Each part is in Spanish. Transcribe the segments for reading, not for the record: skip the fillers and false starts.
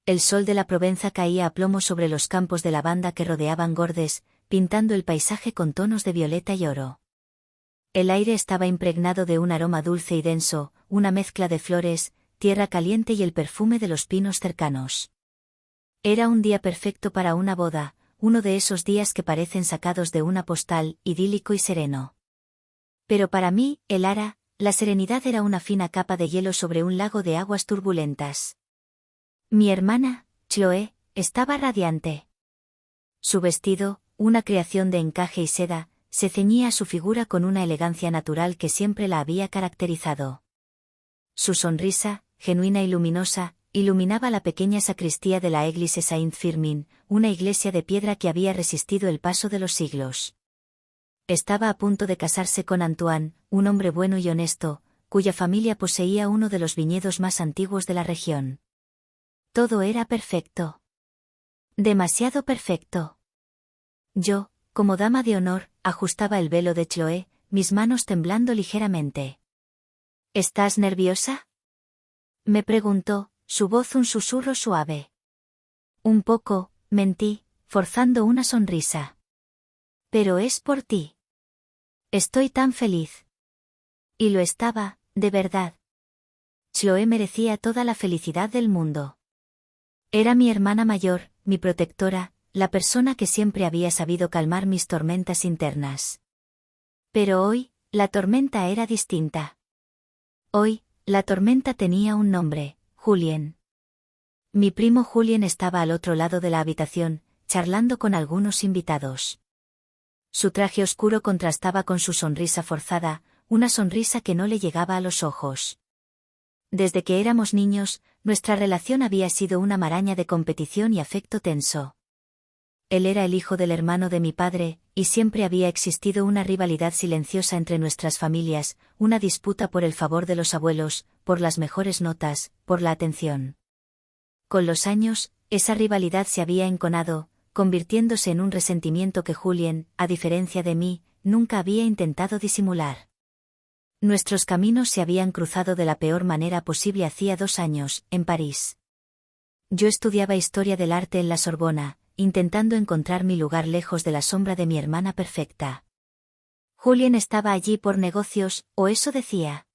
El sol de la Provenza caía a plomo sobre los campos de lavanda que rodeaban Gordes, pintando el paisaje con tonos de violeta y oro. El aire estaba impregnado de un aroma dulce y denso, una mezcla de flores, tierra caliente y el perfume de los pinos cercanos. Era un día perfecto para una boda, uno de esos días que parecen sacados de una postal, idílico y sereno. Pero para mí, Elara, la serenidad era una fina capa de hielo sobre un lago de aguas turbulentas. Mi hermana, Chloe, estaba radiante. Su vestido, una creación de encaje y seda, se ceñía a su figura con una elegancia natural que siempre la había caracterizado. Su sonrisa, genuina y luminosa, iluminaba la pequeña sacristía de la Église Saint-Firmin, una iglesia de piedra que había resistido el paso de los siglos. Estaba a punto de casarse con Antoine, un hombre bueno y honesto, cuya familia poseía uno de los viñedos más antiguos de la región. Todo era perfecto. Demasiado perfecto. Yo, como dama de honor, ajustaba el velo de Chloe, mis manos temblando ligeramente. ¿Estás nerviosa?, me preguntó, su voz un susurro suave. Un poco, mentí, forzando una sonrisa. Pero es por ti. Estoy tan feliz. Y lo estaba, de verdad. Chloe merecía toda la felicidad del mundo. Era mi hermana mayor, mi protectora, la persona que siempre había sabido calmar mis tormentas internas. Pero hoy, la tormenta era distinta. Hoy, la tormenta tenía un nombre, Julien. Mi primo Julien estaba al otro lado de la habitación, charlando con algunos invitados. Su traje oscuro contrastaba con su sonrisa forzada, una sonrisa que no le llegaba a los ojos. Desde que éramos niños, nuestra relación había sido una maraña de competición y afecto tenso. Él era el hijo del hermano de mi padre, y siempre había existido una rivalidad silenciosa entre nuestras familias, una disputa por el favor de los abuelos, por las mejores notas, por la atención. Con los años, esa rivalidad se había enconado, convirtiéndose en un resentimiento que Julien, a diferencia de mí, nunca había intentado disimular. Nuestros caminos se habían cruzado de la peor manera posible hacía 2 años, en París. Yo estudiaba historia del arte en la Sorbona, intentando encontrar mi lugar lejos de la sombra de mi hermana perfecta. Julien estaba allí por negocios, o eso decía.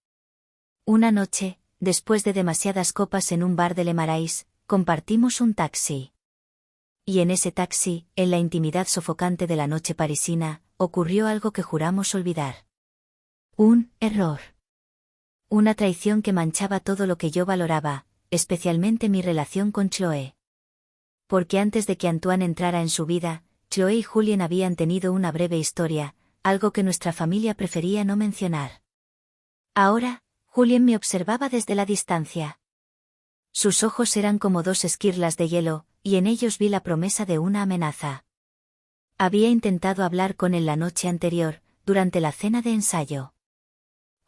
Una noche, después de demasiadas copas en un bar de Le Marais, compartimos un taxi. Y en ese taxi, en la intimidad sofocante de la noche parisina, ocurrió algo que juramos olvidar. Un error. Una traición que manchaba todo lo que yo valoraba, especialmente mi relación con Chloe. Porque antes de que Antoine entrara en su vida, Chloe y Julien habían tenido una breve historia, algo que nuestra familia prefería no mencionar. Ahora, Julien me observaba desde la distancia. Sus ojos eran como 2 esquirlas de hielo, y en ellos vi la promesa de una amenaza. Había intentado hablar con él la noche anterior, durante la cena de ensayo.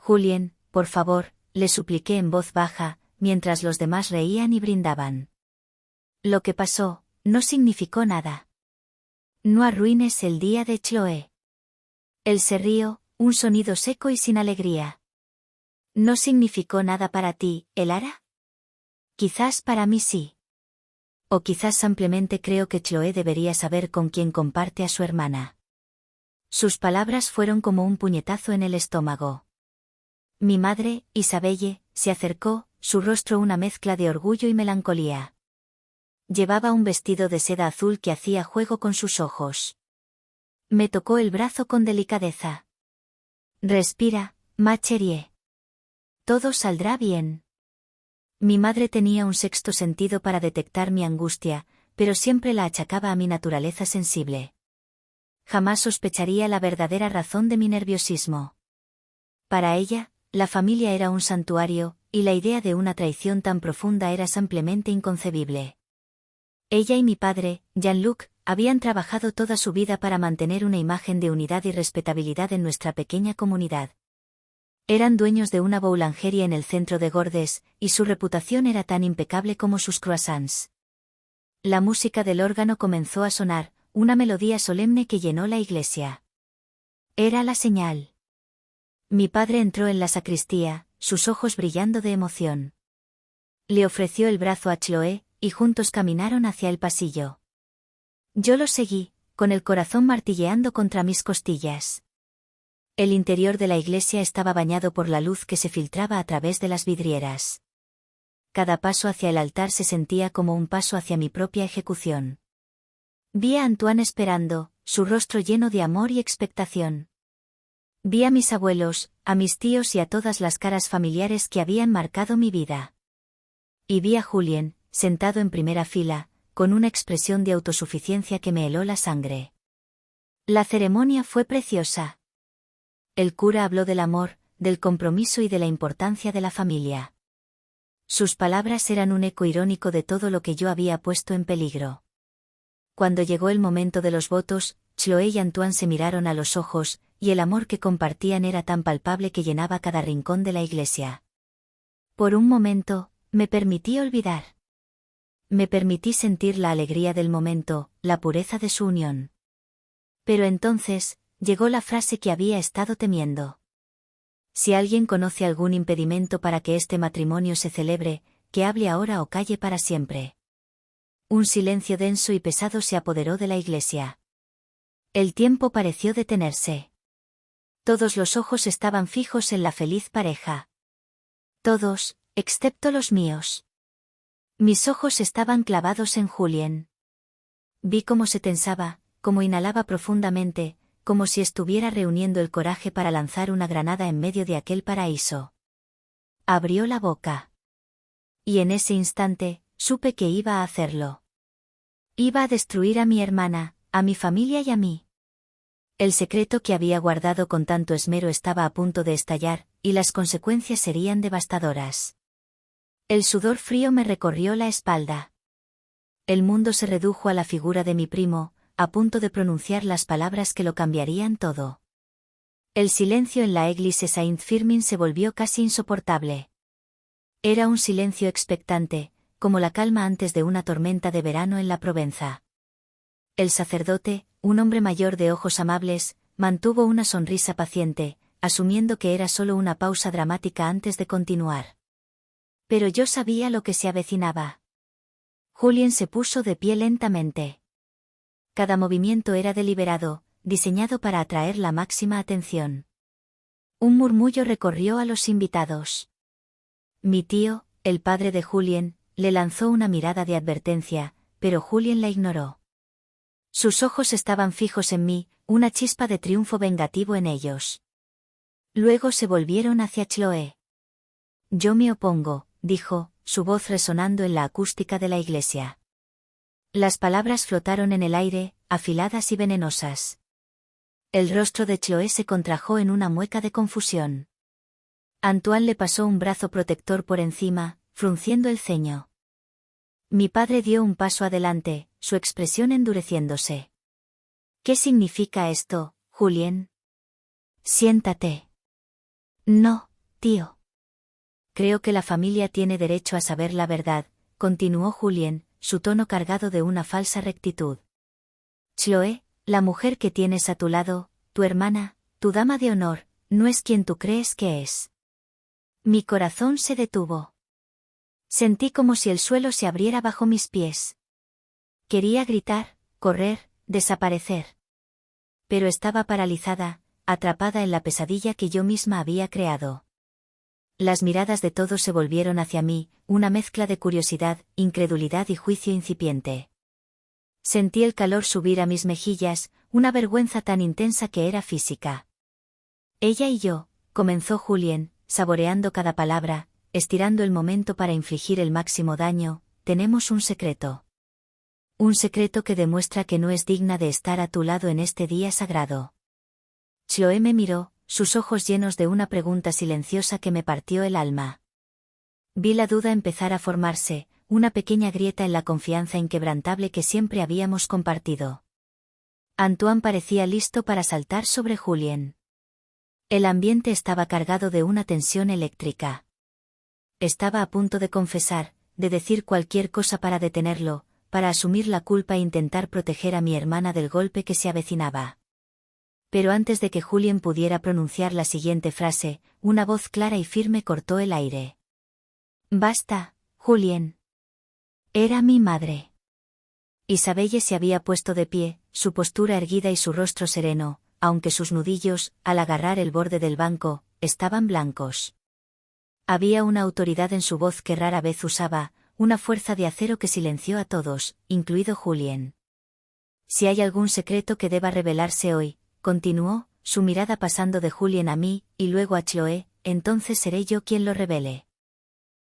Julien, por favor, le supliqué en voz baja, mientras los demás reían y brindaban. Lo que pasó, no significó nada. No arruines el día de Chloe. Él se rió, un sonido seco y sin alegría. ¿No significó nada para ti, Elara? Quizás para mí sí. O quizás simplemente creo que Chloe debería saber con quién comparte a su hermana. Sus palabras fueron como un puñetazo en el estómago. Mi madre, Isabelle, se acercó, su rostro una mezcla de orgullo y melancolía. Llevaba un vestido de seda azul que hacía juego con sus ojos. Me tocó el brazo con delicadeza. Respira, ma chérie. Todo saldrá bien. Mi madre tenía un sexto sentido para detectar mi angustia, pero siempre la achacaba a mi naturaleza sensible. Jamás sospecharía la verdadera razón de mi nerviosismo. Para ella, la familia era un santuario, y la idea de una traición tan profunda era simplemente inconcebible. Ella y mi padre, Jean-Luc, habían trabajado toda su vida para mantener una imagen de unidad y respetabilidad en nuestra pequeña comunidad. Eran dueños de una boulangerie en el centro de Gordes, y su reputación era tan impecable como sus croissants. La música del órgano comenzó a sonar, una melodía solemne que llenó la iglesia. Era la señal. Mi padre entró en la sacristía, sus ojos brillando de emoción. Le ofreció el brazo a Chloe, y juntos caminaron hacia el pasillo. Yo los seguí, con el corazón martilleando contra mis costillas. El interior de la iglesia estaba bañado por la luz que se filtraba a través de las vidrieras. Cada paso hacia el altar se sentía como un paso hacia mi propia ejecución. Vi a Antoine esperando, su rostro lleno de amor y expectación. Vi a mis abuelos, a mis tíos y a todas las caras familiares que habían marcado mi vida. Y vi a Julien, sentado en primera fila, con una expresión de autosuficiencia que me heló la sangre. La ceremonia fue preciosa. El cura habló del amor, del compromiso y de la importancia de la familia. Sus palabras eran un eco irónico de todo lo que yo había puesto en peligro. Cuando llegó el momento de los votos, Chloé y Antoine se miraron a los ojos, y el amor que compartían era tan palpable que llenaba cada rincón de la iglesia. Por un momento, me permití olvidar. Me permití sentir la alegría del momento, la pureza de su unión. Pero entonces, llegó la frase que había estado temiendo. Si alguien conoce algún impedimento para que este matrimonio se celebre, que hable ahora o calle para siempre. Un silencio denso y pesado se apoderó de la iglesia. El tiempo pareció detenerse. Todos los ojos estaban fijos en la feliz pareja. Todos, excepto los míos. Mis ojos estaban clavados en Julien. Vi cómo se tensaba, cómo inhalaba profundamente, como si estuviera reuniendo el coraje para lanzar una granada en medio de aquel paraíso. Abrió la boca. Y en ese instante, supe que iba a hacerlo. Iba a destruir a mi hermana, a mi familia y a mí. El secreto que había guardado con tanto esmero estaba a punto de estallar, y las consecuencias serían devastadoras. El sudor frío me recorrió la espalda. El mundo se redujo a la figura de mi primo, a punto de pronunciar las palabras que lo cambiarían todo. El silencio en la Église Saint-Firmin se volvió casi insoportable. Era un silencio expectante, como la calma antes de una tormenta de verano en la Provenza. El sacerdote, un hombre mayor de ojos amables, mantuvo una sonrisa paciente, asumiendo que era solo una pausa dramática antes de continuar. Pero yo sabía lo que se avecinaba. Julien se puso de pie lentamente. Cada movimiento era deliberado, diseñado para atraer la máxima atención. Un murmullo recorrió a los invitados. Mi tío, el padre de Julien, le lanzó una mirada de advertencia, pero Julien la ignoró. Sus ojos estaban fijos en mí, una chispa de triunfo vengativo en ellos. Luego se volvieron hacia Chloé. Yo me opongo, dijo, su voz resonando en la acústica de la iglesia. Las palabras flotaron en el aire, afiladas y venenosas. El rostro de Chloé se contrajo en una mueca de confusión. Antoine le pasó un brazo protector por encima, frunciendo el ceño. Mi padre dio un paso adelante, su expresión endureciéndose. ¿Qué significa esto, Julien? Siéntate. No, tío. Creo que la familia tiene derecho a saber la verdad, continuó Julien, su tono cargado de una falsa rectitud. Chloé, la mujer que tienes a tu lado, tu hermana, tu dama de honor, no es quien tú crees que es. Mi corazón se detuvo. Sentí como si el suelo se abriera bajo mis pies. Quería gritar, correr, desaparecer. Pero estaba paralizada, atrapada en la pesadilla que yo misma había creado. Las miradas de todos se volvieron hacia mí, una mezcla de curiosidad, incredulidad y juicio incipiente. Sentí el calor subir a mis mejillas, una vergüenza tan intensa que era física. Ella y yo, comenzó Julien, saboreando cada palabra, estirando el momento para infligir el máximo daño, tenemos un secreto. Un secreto que demuestra que no es digna de estar a tu lado en este día sagrado. Chloé me miró, sus ojos llenos de una pregunta silenciosa que me partió el alma. Vi la duda empezar a formarse, una pequeña grieta en la confianza inquebrantable que siempre habíamos compartido. Antoine parecía listo para saltar sobre Julien. El ambiente estaba cargado de una tensión eléctrica. Estaba a punto de confesar, de decir cualquier cosa para detenerlo, para asumir la culpa e intentar proteger a mi hermana del golpe que se avecinaba. Pero antes de que Julien pudiera pronunciar la siguiente frase, una voz clara y firme cortó el aire. Basta, Julien. Era mi madre. Isabelle se había puesto de pie, su postura erguida y su rostro sereno, aunque sus nudillos, al agarrar el borde del banco, estaban blancos. Había una autoridad en su voz que rara vez usaba, una fuerza de acero que silenció a todos, incluido Julien. Si hay algún secreto que deba revelarse hoy, continuó, su mirada pasando de Julien a mí, y luego a Chloé, entonces seré yo quien lo revele.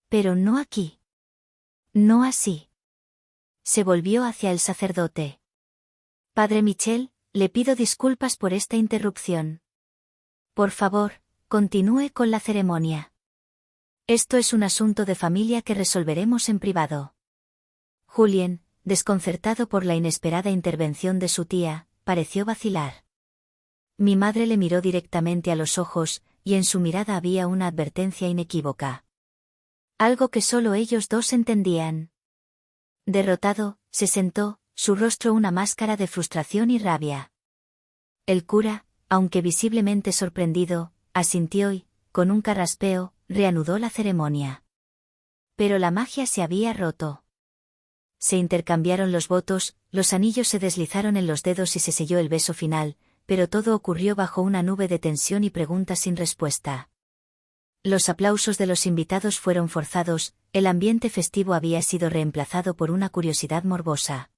Pero no aquí. No así. Se volvió hacia el sacerdote. Padre Michel, le pido disculpas por esta interrupción. Por favor, continúe con la ceremonia. Esto es un asunto de familia que resolveremos en privado. Julien, desconcertado por la inesperada intervención de su tía, pareció vacilar. Mi madre le miró directamente a los ojos, y en su mirada había una advertencia inequívoca. Algo que solo ellos dos entendían. Derrotado, se sentó, su rostro una máscara de frustración y rabia. El cura, aunque visiblemente sorprendido, asintió y, con un carraspeo, reanudó la ceremonia. Pero la magia se había roto. Se intercambiaron los votos, los anillos se deslizaron en los dedos y se selló el beso final, pero todo ocurrió bajo una nube de tensión y preguntas sin respuesta. Los aplausos de los invitados fueron forzados, el ambiente festivo había sido reemplazado por una curiosidad morbosa.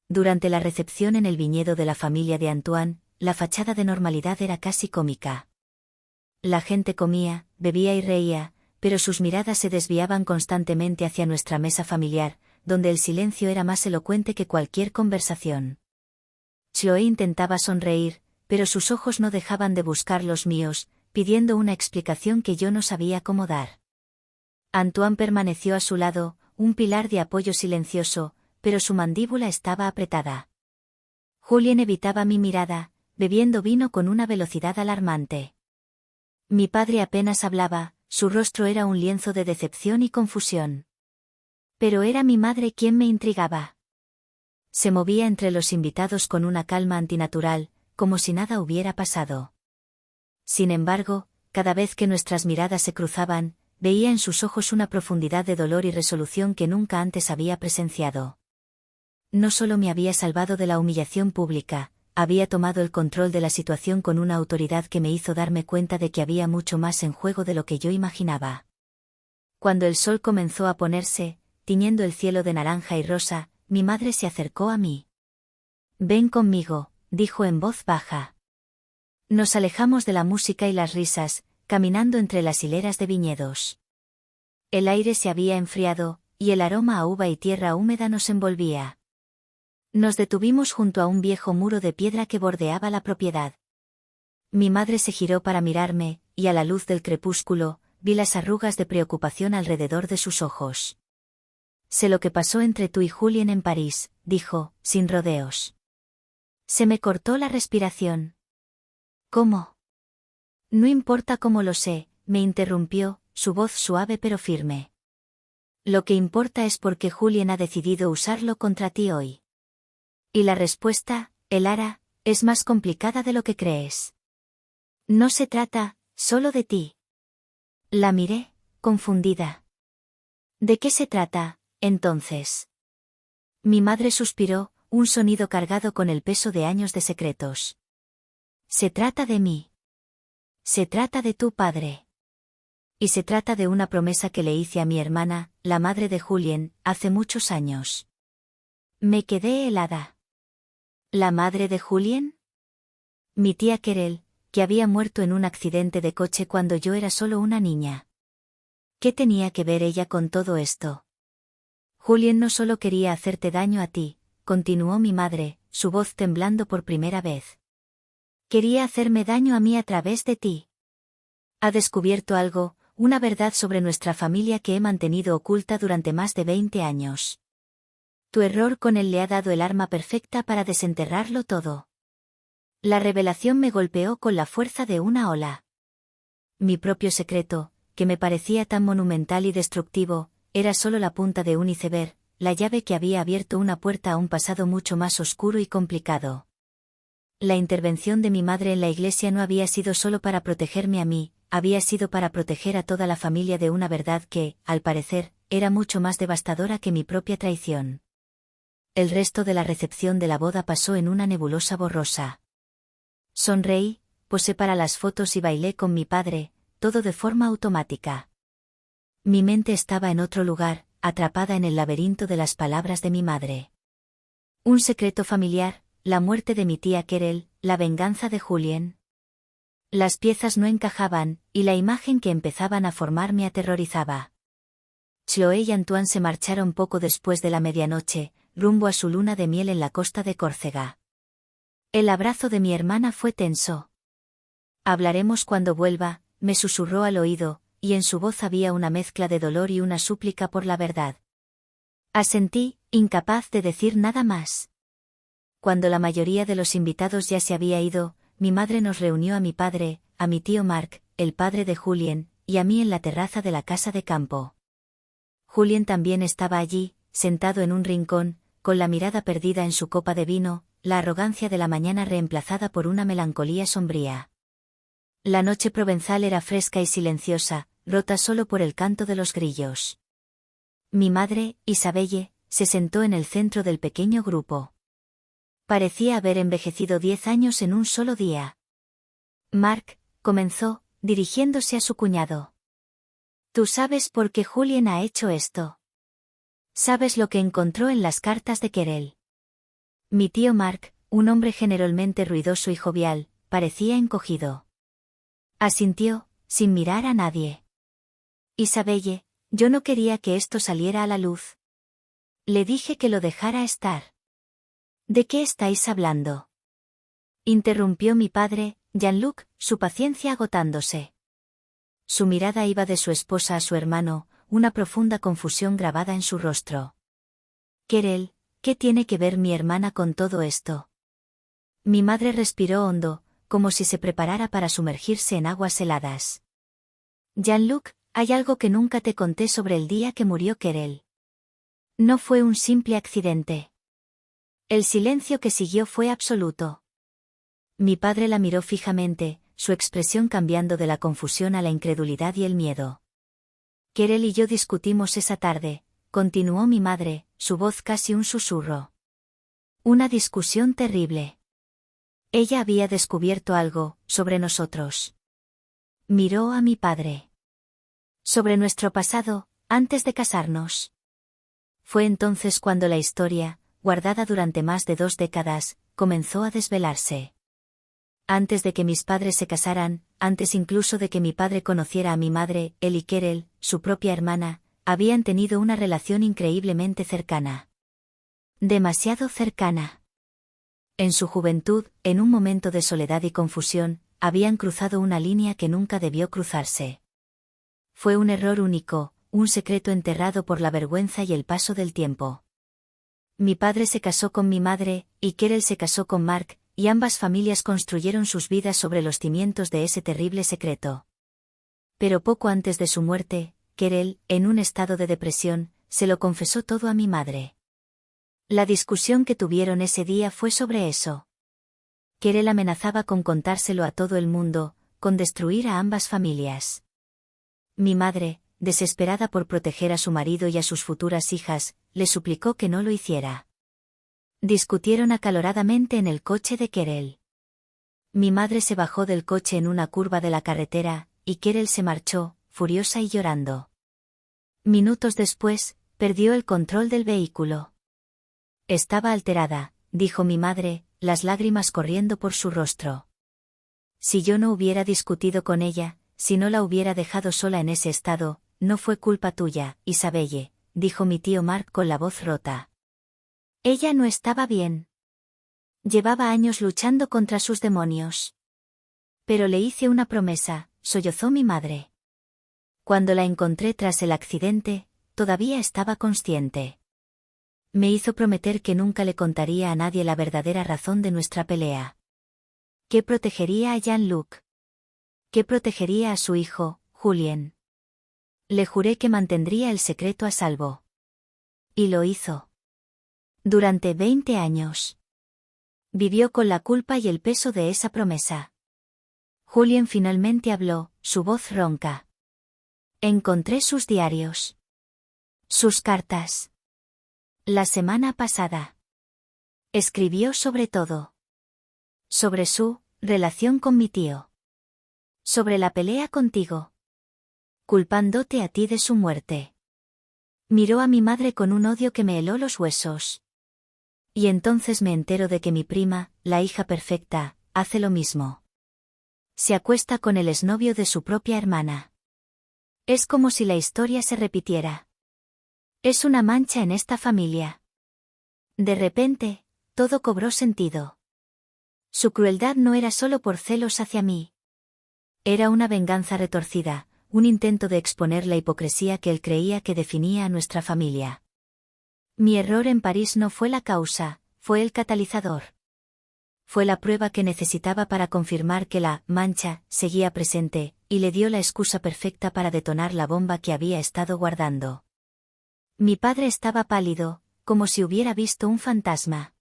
Durante la recepción en el viñedo de la familia de Antoine, la fachada de normalidad era casi cómica. La gente comía, bebía y reía, pero sus miradas se desviaban constantemente hacia nuestra mesa familiar, donde el silencio era más elocuente que cualquier conversación. Chloé intentaba sonreír, pero sus ojos no dejaban de buscar los míos, pidiendo una explicación que yo no sabía cómo dar. Antoine permaneció a su lado, un pilar de apoyo silencioso, pero su mandíbula estaba apretada. Julien evitaba mi mirada, bebiendo vino con una velocidad alarmante. Mi padre apenas hablaba, su rostro era un lienzo de decepción y confusión. Pero era mi madre quien me intrigaba. Se movía entre los invitados con una calma antinatural, como si nada hubiera pasado. Sin embargo, cada vez que nuestras miradas se cruzaban, veía en sus ojos una profundidad de dolor y resolución que nunca antes había presenciado. No solo me había salvado de la humillación pública, había tomado el control de la situación con una autoridad que me hizo darme cuenta de que había mucho más en juego de lo que yo imaginaba. Cuando el sol comenzó a ponerse, tiñendo el cielo de naranja y rosa, mi madre se acercó a mí. «Ven conmigo», dijo en voz baja. Nos alejamos de la música y las risas, caminando entre las hileras de viñedos. El aire se había enfriado, y el aroma a uva y tierra húmeda nos envolvía. Nos detuvimos junto a un viejo muro de piedra que bordeaba la propiedad. Mi madre se giró para mirarme, y a la luz del crepúsculo, vi las arrugas de preocupación alrededor de sus ojos. «Sé lo que pasó entre tú y Julien en París», dijo, sin rodeos. Se me cortó la respiración. «¿Cómo?» «No importa cómo lo sé», me interrumpió, su voz suave pero firme. «Lo que importa es por qué Julien ha decidido usarlo contra ti hoy. Y la respuesta, Elara, es más complicada de lo que crees. No se trata, solo de ti». La miré, confundida. «¿De qué se trata, entonces?» Mi madre suspiró, un sonido cargado con el peso de años de secretos. «Se trata de mí. Se trata de tu padre. Y se trata de una promesa que le hice a mi hermana, la madre de Julien, hace muchos años». Me quedé helada. ¿La madre de Julien? Mi tía Querelle, que había muerto en un accidente de coche cuando yo era solo una niña. ¿Qué tenía que ver ella con todo esto? Julien no solo quería hacerte daño a ti, continuó mi madre, su voz temblando por primera vez. Quería hacerme daño a mí a través de ti. Ha descubierto algo, una verdad sobre nuestra familia que he mantenido oculta durante más de 20 años. Tu error con él le ha dado el arma perfecta para desenterrarlo todo. La revelación me golpeó con la fuerza de una ola. Mi propio secreto, que me parecía tan monumental y destructivo, era solo la punta de un iceberg, la llave que había abierto una puerta a un pasado mucho más oscuro y complicado. La intervención de mi madre en la iglesia no había sido solo para protegerme a mí, había sido para proteger a toda la familia de una verdad que, al parecer, era mucho más devastadora que mi propia traición. El resto de la recepción de la boda pasó en una nebulosa borrosa. Sonreí, posé para las fotos y bailé con mi padre, todo de forma automática. Mi mente estaba en otro lugar, atrapada en el laberinto de las palabras de mi madre. Un secreto familiar, la muerte de mi tía Querelle, la venganza de Julien. Las piezas no encajaban, y la imagen que empezaban a formar me aterrorizaba. Chloé y Antoine se marcharon poco después de la medianoche, rumbo a su luna de miel en la costa de Córcega. El abrazo de mi hermana fue tenso. Hablaremos cuando vuelva, me susurró al oído, y en su voz había una mezcla de dolor y una súplica por la verdad. Asentí, incapaz de decir nada más. Cuando la mayoría de los invitados ya se había ido, mi madre nos reunió a mi padre, a mi tío Marc, el padre de Julien, y a mí en la terraza de la casa de campo. Julien también estaba allí, sentado en un rincón, con la mirada perdida en su copa de vino, la arrogancia de la mañana reemplazada por una melancolía sombría. La noche provenzal era fresca y silenciosa, rota solo por el canto de los grillos. Mi madre, Isabelle, se sentó en el centro del pequeño grupo. Parecía haber envejecido 10 años en un solo día. Marc, comenzó, dirigiéndose a su cuñado. ¿Tú sabes por qué Julien ha hecho esto? ¿Sabes lo que encontró en las cartas de Querelle? Mi tío Marc, un hombre generalmente ruidoso y jovial, parecía encogido. Asintió, sin mirar a nadie. Isabelle, yo no quería que esto saliera a la luz. Le dije que lo dejara estar. ¿De qué estáis hablando? Interrumpió mi padre, Jean-Luc, su paciencia agotándose. Su mirada iba de su esposa a su hermano, una profunda confusión grabada en su rostro. Querelle, ¿qué tiene que ver mi hermana con todo esto? Mi madre respiró hondo, como si se preparara para sumergirse en aguas heladas. Jean-Luc, hay algo que nunca te conté sobre el día que murió Querelle. No fue un simple accidente. El silencio que siguió fue absoluto. Mi padre la miró fijamente, su expresión cambiando de la confusión a la incredulidad y el miedo. Querelle y yo discutimos esa tarde, continuó mi madre, su voz casi un susurro. Una discusión terrible. Ella había descubierto algo, sobre nosotros. Miró a mi padre. Sobre nuestro pasado, antes de casarnos. Fue entonces cuando la historia, guardada durante más de 2 décadas, comenzó a desvelarse. Antes de que mis padres se casaran, antes incluso de que mi padre conociera a mi madre, él y Querelle, su propia hermana, habían tenido una relación increíblemente cercana. Demasiado cercana. En su juventud, en un momento de soledad y confusión, habían cruzado una línea que nunca debió cruzarse. Fue un error único, un secreto enterrado por la vergüenza y el paso del tiempo. Mi padre se casó con mi madre, y Querelle se casó con Marc, y ambas familias construyeron sus vidas sobre los cimientos de ese terrible secreto. Pero poco antes de su muerte, Querelle, en un estado de depresión, se lo confesó todo a mi madre. La discusión que tuvieron ese día fue sobre eso. Querelle amenazaba con contárselo a todo el mundo, con destruir a ambas familias. Mi madre, desesperada por proteger a su marido y a sus futuras hijas, le suplicó que no lo hiciera. Discutieron acaloradamente en el coche de Querelle. Mi madre se bajó del coche en una curva de la carretera, y Querelle se marchó, furiosa y llorando. Minutos después, perdió el control del vehículo. Estaba alterada, dijo mi madre, las lágrimas corriendo por su rostro. Si yo no hubiera discutido con ella, si no la hubiera dejado sola en ese estado, no fue culpa tuya, Isabelle, dijo mi tío Marc con la voz rota. Ella no estaba bien. Llevaba años luchando contra sus demonios. Pero le hice una promesa, sollozó mi madre. Cuando la encontré tras el accidente, todavía estaba consciente. Me hizo prometer que nunca le contaría a nadie la verdadera razón de nuestra pelea. Que protegería a Jean-Luc. Que protegería a su hijo, Julien. Le juré que mantendría el secreto a salvo. Y lo hizo. Durante 20 años. Vivió con la culpa y el peso de esa promesa. Julien finalmente habló, su voz ronca. Encontré sus diarios. Sus cartas. La semana pasada. Escribió sobre todo. Sobre su relación con mi tío. Sobre la pelea contigo. Culpándote a ti de su muerte. Miró a mi madre con un odio que me heló los huesos. Y entonces me entero de que mi prima, la hija perfecta, hace lo mismo. Se acuesta con el exnovio de su propia hermana. Es como si la historia se repitiera. Es una mancha en esta familia. De repente, todo cobró sentido. Su crueldad no era solo por celos hacia mí. Era una venganza retorcida, un intento de exponer la hipocresía que él creía que definía a nuestra familia. Mi error en París no fue la causa, fue el catalizador. Fue la prueba que necesitaba para confirmar que la mancha seguía presente, y le dio la excusa perfecta para detonar la bomba que había estado guardando. Mi padre estaba pálido, como si hubiera visto un fantasma.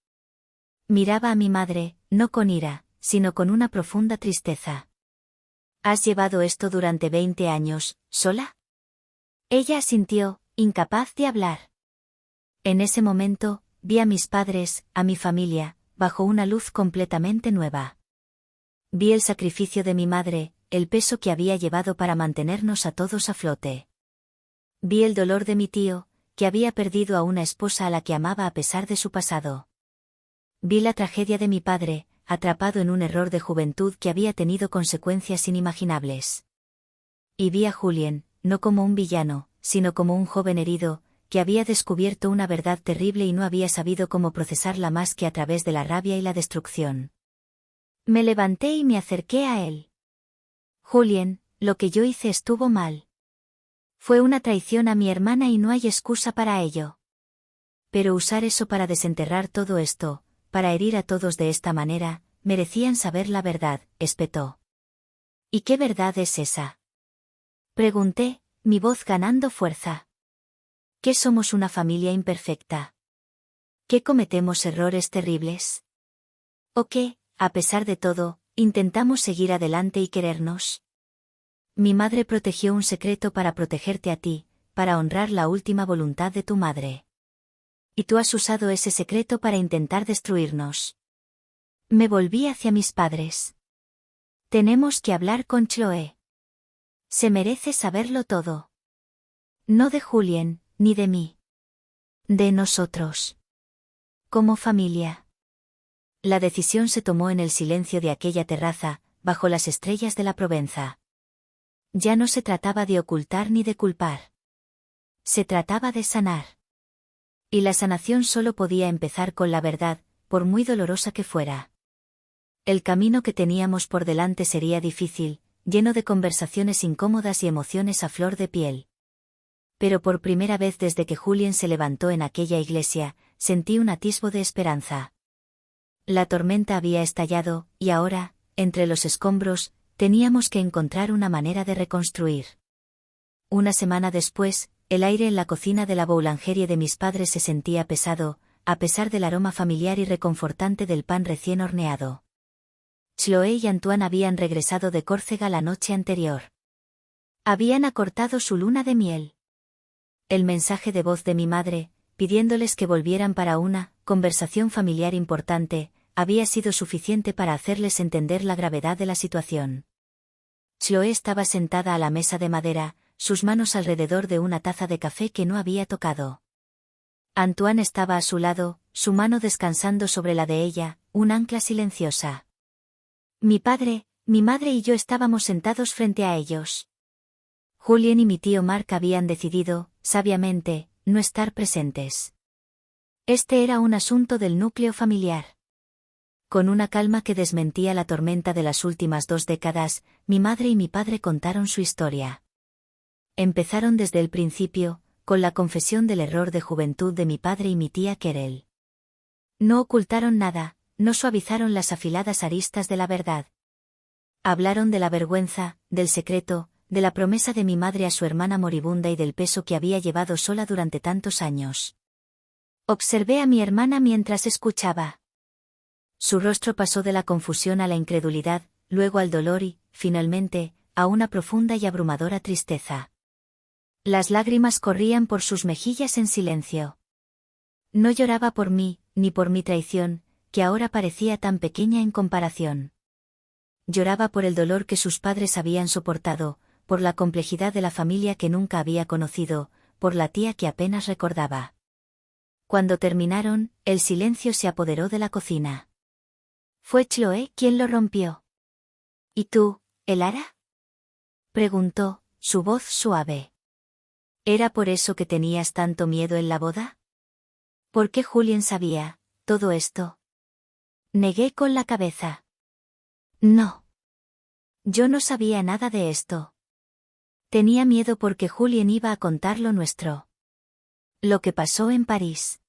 Miraba a mi madre, no con ira, sino con una profunda tristeza. ¿Has llevado esto durante 20 años, sola? Ella asintió, incapaz de hablar. En ese momento, vi a mis padres, a mi familia, bajo una luz completamente nueva. Vi el sacrificio de mi madre, el peso que había llevado para mantenernos a todos a flote. Vi el dolor de mi tío, que había perdido a una esposa a la que amaba a pesar de su pasado. Vi la tragedia de mi padre, atrapado en un error de juventud que había tenido consecuencias inimaginables. Y vi a Julien, no como un villano, sino como un joven herido, que había descubierto una verdad terrible y no había sabido cómo procesarla más que a través de la rabia y la destrucción. Me levanté y me acerqué a él. Julien, lo que yo hice estuvo mal. Fue una traición a mi hermana y no hay excusa para ello. Pero usar eso para desenterrar todo esto, para herir a todos de esta manera, merecían saber la verdad, espetó. ¿Y qué verdad es esa? Pregunté, mi voz ganando fuerza. ¿Qué somos una familia imperfecta? ¿Qué cometemos errores terribles? ¿O qué, a pesar de todo, intentamos seguir adelante y querernos? Mi madre protegió un secreto para protegerte a ti, para honrar la última voluntad de tu madre. Y tú has usado ese secreto para intentar destruirnos. Me volví hacia mis padres. Tenemos que hablar con Chloe. Se merece saberlo todo. No de Julien, ni de mí. De nosotros. Como familia. La decisión se tomó en el silencio de aquella terraza, bajo las estrellas de la Provenza. Ya no se trataba de ocultar ni de culpar. Se trataba de sanar. Y la sanación solo podía empezar con la verdad, por muy dolorosa que fuera. El camino que teníamos por delante sería difícil, lleno de conversaciones incómodas y emociones a flor de piel. Pero por primera vez desde que Julien se levantó en aquella iglesia, sentí un atisbo de esperanza. La tormenta había estallado, y ahora, entre los escombros, teníamos que encontrar una manera de reconstruir. Una semana después, el aire en la cocina de la boulangerie de mis padres se sentía pesado, a pesar del aroma familiar y reconfortante del pan recién horneado. Chloé y Antoine habían regresado de Córcega la noche anterior. Habían acortado su luna de miel. El mensaje de voz de mi madre, pidiéndoles que volvieran para una conversación familiar importante, había sido suficiente para hacerles entender la gravedad de la situación. Chloé estaba sentada a la mesa de madera, sus manos alrededor de una taza de café que no había tocado. Antoine estaba a su lado, su mano descansando sobre la de ella, un ancla silenciosa. Mi padre, mi madre y yo estábamos sentados frente a ellos. Julien y mi tío Marc habían decidido, sabiamente, no estar presentes. Este era un asunto del núcleo familiar. Con una calma que desmentía la tormenta de las últimas 2 décadas, mi madre y mi padre contaron su historia. Empezaron desde el principio, con la confesión del error de juventud de mi padre y mi tía Querelle. No ocultaron nada, no suavizaron las afiladas aristas de la verdad. Hablaron de la vergüenza, del secreto, de la promesa de mi madre a su hermana moribunda y del peso que había llevado sola durante tantos años. Observé a mi hermana mientras escuchaba. Su rostro pasó de la confusión a la incredulidad, luego al dolor y, finalmente, a una profunda y abrumadora tristeza. Las lágrimas corrían por sus mejillas en silencio. No lloraba por mí, ni por mi traición, que ahora parecía tan pequeña en comparación. Lloraba por el dolor que sus padres habían soportado, por la complejidad de la familia que nunca había conocido, por la tía que apenas recordaba. Cuando terminaron, el silencio se apoderó de la cocina. Fue Chloé quien lo rompió. ¿Y tú, Elara? Preguntó, su voz suave. ¿Era por eso que tenías tanto miedo en la boda? ¿Por qué Julien sabía todo esto? Negué con la cabeza. No. Yo no sabía nada de esto. Tenía miedo porque Julien iba a contar lo nuestro. Lo que pasó en París.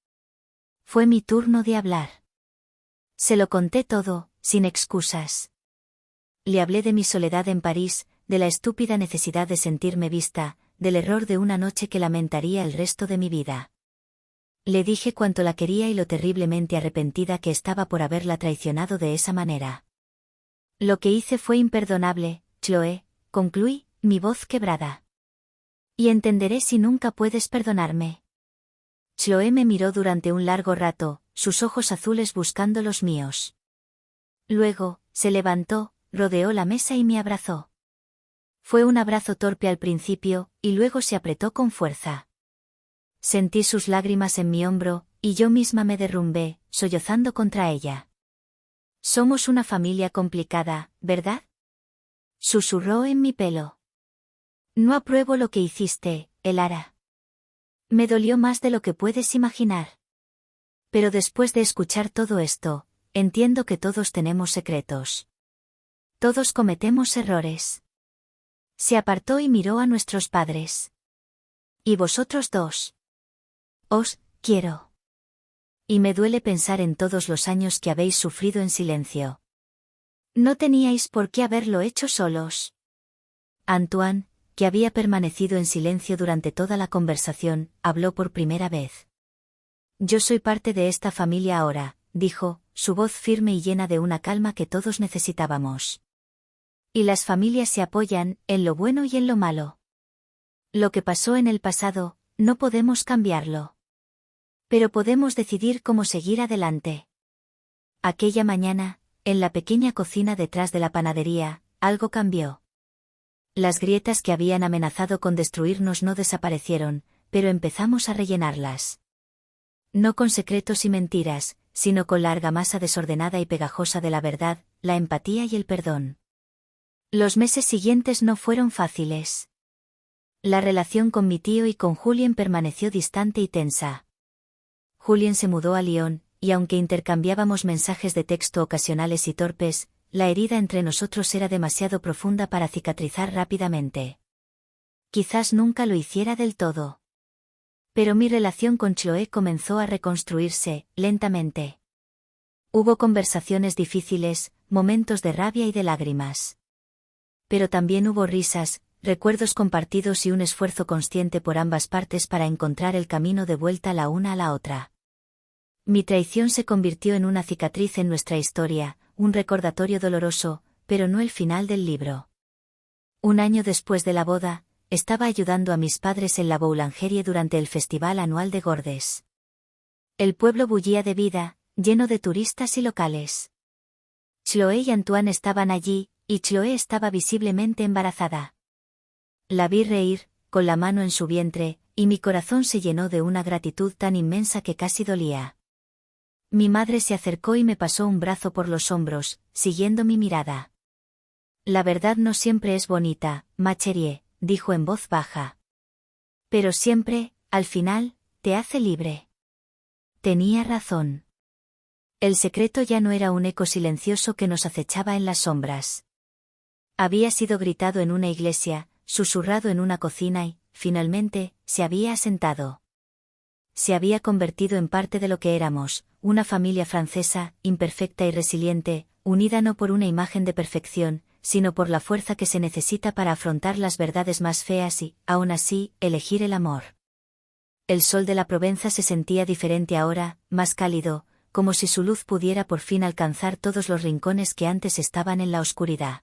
Fue mi turno de hablar. Se lo conté todo, sin excusas. Le hablé de mi soledad en París, de la estúpida necesidad de sentirme vista, del error de una noche que lamentaría el resto de mi vida. Le dije cuánto la quería y lo terriblemente arrepentida que estaba por haberla traicionado de esa manera. Lo que hice fue imperdonable, Chloé, concluí, mi voz quebrada. Y entenderé si nunca puedes perdonarme. Chloé me miró durante un largo rato, sus ojos azules buscando los míos. Luego, se levantó, rodeó la mesa y me abrazó. Fue un abrazo torpe al principio, y luego se apretó con fuerza. Sentí sus lágrimas en mi hombro, y yo misma me derrumbé, sollozando contra ella. Somos una familia complicada, ¿verdad? Susurró en mi pelo. No apruebo lo que hiciste, Elara. Me dolió más de lo que puedes imaginar. Pero después de escuchar todo esto, entiendo que todos tenemos secretos. Todos cometemos errores. Se apartó y miró a nuestros padres. ¿Y vosotros dos? Os quiero. Y me duele pensar en todos los años que habéis sufrido en silencio. No teníais por qué haberlo hecho solos. Antoine, que había permanecido en silencio durante toda la conversación, habló por primera vez. Yo soy parte de esta familia ahora, dijo, su voz firme y llena de una calma que todos necesitábamos. Y las familias se apoyan, en lo bueno y en lo malo. Lo que pasó en el pasado, no podemos cambiarlo. Pero podemos decidir cómo seguir adelante. Aquella mañana, en la pequeña cocina detrás de la panadería, algo cambió. Las grietas que habían amenazado con destruirnos no desaparecieron, pero empezamos a rellenarlas. No con secretos y mentiras, sino con la argamasa desordenada y pegajosa de la verdad, la empatía y el perdón. Los meses siguientes no fueron fáciles. La relación con mi tío y con Julien permaneció distante y tensa. Julien se mudó a Lyon, y aunque intercambiábamos mensajes de texto ocasionales y torpes, la herida entre nosotros era demasiado profunda para cicatrizar rápidamente. Quizás nunca lo hiciera del todo. Pero mi relación con Chloé comenzó a reconstruirse, lentamente. Hubo conversaciones difíciles, momentos de rabia y de lágrimas. Pero también hubo risas, recuerdos compartidos y un esfuerzo consciente por ambas partes para encontrar el camino de vuelta la una a la otra. Mi traición se convirtió en una cicatriz en nuestra historia, un recordatorio doloroso, pero no el final del libro. Un año después de la boda, estaba ayudando a mis padres en la boulangerie durante el festival anual de Gordes. El pueblo bullía de vida, lleno de turistas y locales. Chloé y Antoine estaban allí, y Chloé estaba visiblemente embarazada. La vi reír, con la mano en su vientre, y mi corazón se llenó de una gratitud tan inmensa que casi dolía. Mi madre se acercó y me pasó un brazo por los hombros, siguiendo mi mirada. La verdad no siempre es bonita, ma chérie, dijo en voz baja. Pero siempre, al final, te hace libre. Tenía razón. El secreto ya no era un eco silencioso que nos acechaba en las sombras. Había sido gritado en una iglesia, susurrado en una cocina y, finalmente, se había asentado. Se había convertido en parte de lo que éramos, una familia francesa, imperfecta y resiliente, unida no por una imagen de perfección, sino por la fuerza que se necesita para afrontar las verdades más feas y, aún así, elegir el amor. El sol de la Provenza se sentía diferente ahora, más cálido, como si su luz pudiera por fin alcanzar todos los rincones que antes estaban en la oscuridad.